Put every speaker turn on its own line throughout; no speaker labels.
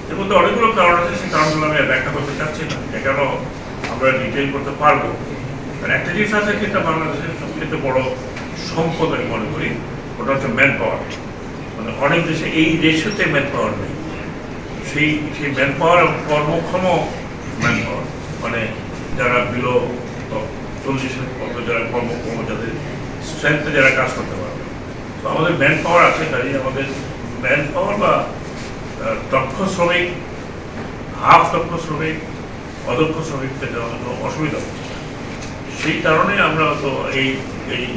এর মধ্যে অনেকগুলো কারণ আছে, সেই কারণগুলো আমি ব্যাখ্যা করতে চাচ্ছি না, কেন আমরা ডিটেইল করতে পারবো। কারণ একটা জিনিস আছে যেটা বাংলাদেশের সবচেয়ে বড় সম্পদ আমি মনে করি, ওটা হচ্ছে ম্যান পাওয়ার। মানে অনেক দেশে এই রেশিওতে ম্যান পাওয়ার নেই। সেই ম্যান পাওয়ার এবং কর্মক্ষম ম্যান পাওয়ার, মানে যারা বিলো 40-এর মতো যারা কর্মক্ষম, যাদের স্ট্রেংথে যারা কাজ করতে পারবে। তো আমাদের ম্যান পাওয়ার আছে, কাজে আমাদের ম্যান পাওয়ার বা দক্ষ শ্রমিক, হাফ দক্ষ শ্রমিক, অদক্ষ শ্রমিক পেতে আমাদের কোনো অসুবিধা হচ্ছে। সেই কারণে আমরা তো এই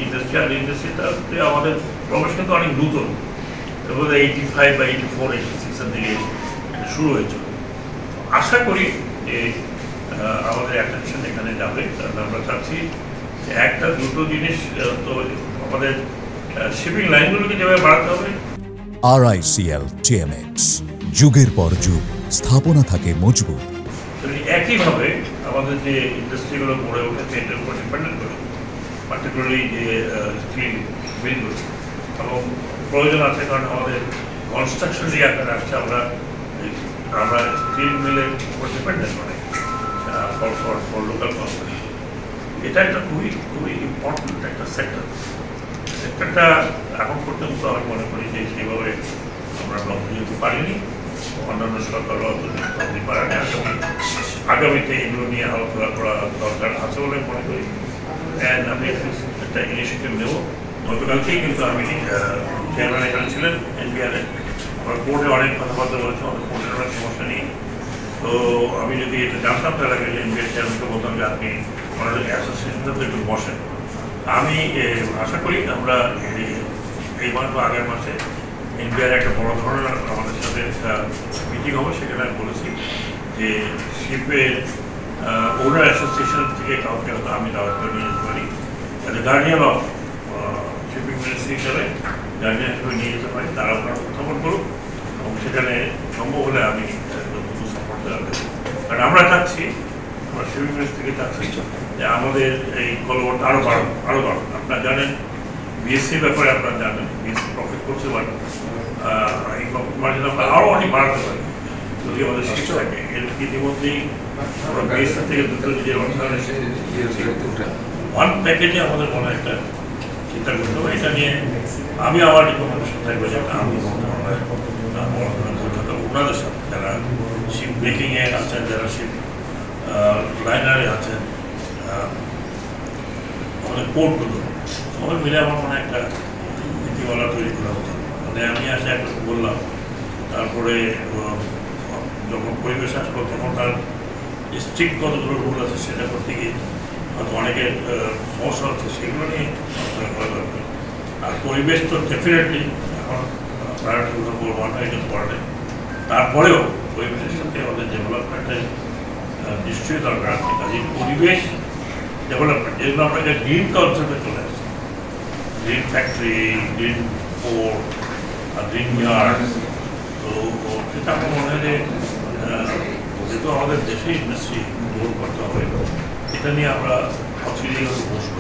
ইন্ডাস্ট্রিতে আমাদের প্রবেশ কিন্তু অনেক নতুন, এর মধ্যে 85 বা 84, 86 থেকে শুরু হয়েছিল। আশা করি যে আমাদের অ্যাটেনশন এখানে যাবে, কারণ আমরা চাচ্ছি যে একটা দুটো জিনিস তো আমাদের শিপিং লাইনগুলোকে যেভাবে বাড়াতে হবে।
RICL TMX, যুগের পর যুগ স্থাপনা থাকে মজবুত।
একইভাবে আমাদের যে ইন্ডাস্ট্রিগুলো গড়ে উঠেছে এটার উপর ডিপেন্ডেন্ট করে, পার্টিকুলারলি যে স্টিল মিলগুলো, এবং প্রয়োজন আছে, কারণ আমাদের কনস্ট্রাকশন যে আকারে আসছে, আমরা স্টিল মিলের উপর ডিপেন্ডেন্ট মানে ফর লোকাল কনস্ট্রাকশন। এটা একটা খুবই ইম্পর্টেন্ট একটা সেক্টরটা এখন পর্যন্ত আমি মনে করি যে সেইভাবে আমরা লক্ষ্য দিতে পারিনি, অন্যান্য সরকারও দিতে পারেনি। আগামীতে এগুলো নিয়ে আলোচনা করা দরকার আছে বলে মনে করি। আমি একটা ইনিশিয়েটিভ নেব। গতকালকেই কিন্তু আমি চেয়ারম্যান এখানে ছিলেন এনবিআর-এ, আমার বোর্ডে অনেক কথাবার্তা বলেছে, আমাদের বোর্ডের অনেক সমস্যা নেই। তো আমি যদি এটা জানতাম তার আগে এনবিআর চেয়ারম্যানকে বলতাম যে আপনি আমাদের অ্যাসোসিয়েশনটাতে একটু বসেন। আমি আশা করি আমরা এই মাস বা আগের মাসে এনবিআর একটা বড় ধরনের আমাদের সাথে একটা মিটিং হবে। সেখানে আমি বলেছি যে শিপের ওনার অ্যাসোসিয়েশন থেকে কাউকে হয়তো আমি দাওয়াত করে নিয়ে যেতে পারি, গার্ডিয়ান অফ শিপিং মিনিস্ট্রি হিসাবে গার্ডিয়ান হিসেবে নিয়ে যেতে পারি। তারা আপনারা উত্থাপন করুক এবং সেখানে সম্ভব হলে আমি সাপোর্ট দেওয়া দেবো। কারণ আমরা চাচ্ছি, আমরা শিপিং মিনিস্ট্রিকে চাচ্ছি যে আমাদের এই কলবরটা আরও বাড়ুন। আপনারা জানেন বিএসসির ব্যাপারে, আপনারা জানেন বিএসসি প্রফিট করতে পারেন, এই প্রফিট মার্জিন আমরা আরও অনেক বাড়াতে পারি যদি আমাদের শিপ থাকে। এর ইতিমধ্যেই আমরা বিএসসি থেকে দুটো নিজের অর্থায়নে ওয়ান প্যাকেজে আমাদের মনে একটা চিন্তা করতে হবে। এটা নিয়ে আমি আমার রিকমেন্ডেশন থাকবে যে আমি ওনাদের সাথে যারা শিপ ব্রেকিংয়ে আছেন, যারা শিপ লাইনারে আছেন, আমাদের পোর্টগুলো সবাই মিলে আমার মনে একটা নীতিমালা তৈরি করা হতো। মানে আমি আসে একটা বললাম, তারপরে যখন পরিবেশ আসলো তখন তার স্ট্রিক্ট কতগুলো রুল আছে সেটা করতে গিয়ে হয়তো অনেকের সমস্যা হচ্ছে, সেগুলো নিয়ে করা দরকার। আর পরিবেশ তো ডেফিনেটলি এখন প্রায়োরিটি নম্বর 1 হয়ে যেতে পারে। তারপরেও পরিবেশের সাথে আমাদের ডেভেলপমেন্টের নিশ্চয়ই দরকার আছে। কাজে পরিবেশ ডেভেলপমেন্ট যেগুলো আমরা গ্রিন কনসেপ্টে চলে আসছি, green factory, green port, green yard, তো সেটা আমার মনে হয় যে যেহেতু আমাদের দেশে ইন্ডাস্ট্রি গ্রো করতে হবে, এটা নিয়ে আমরা অচিরেই বসবো।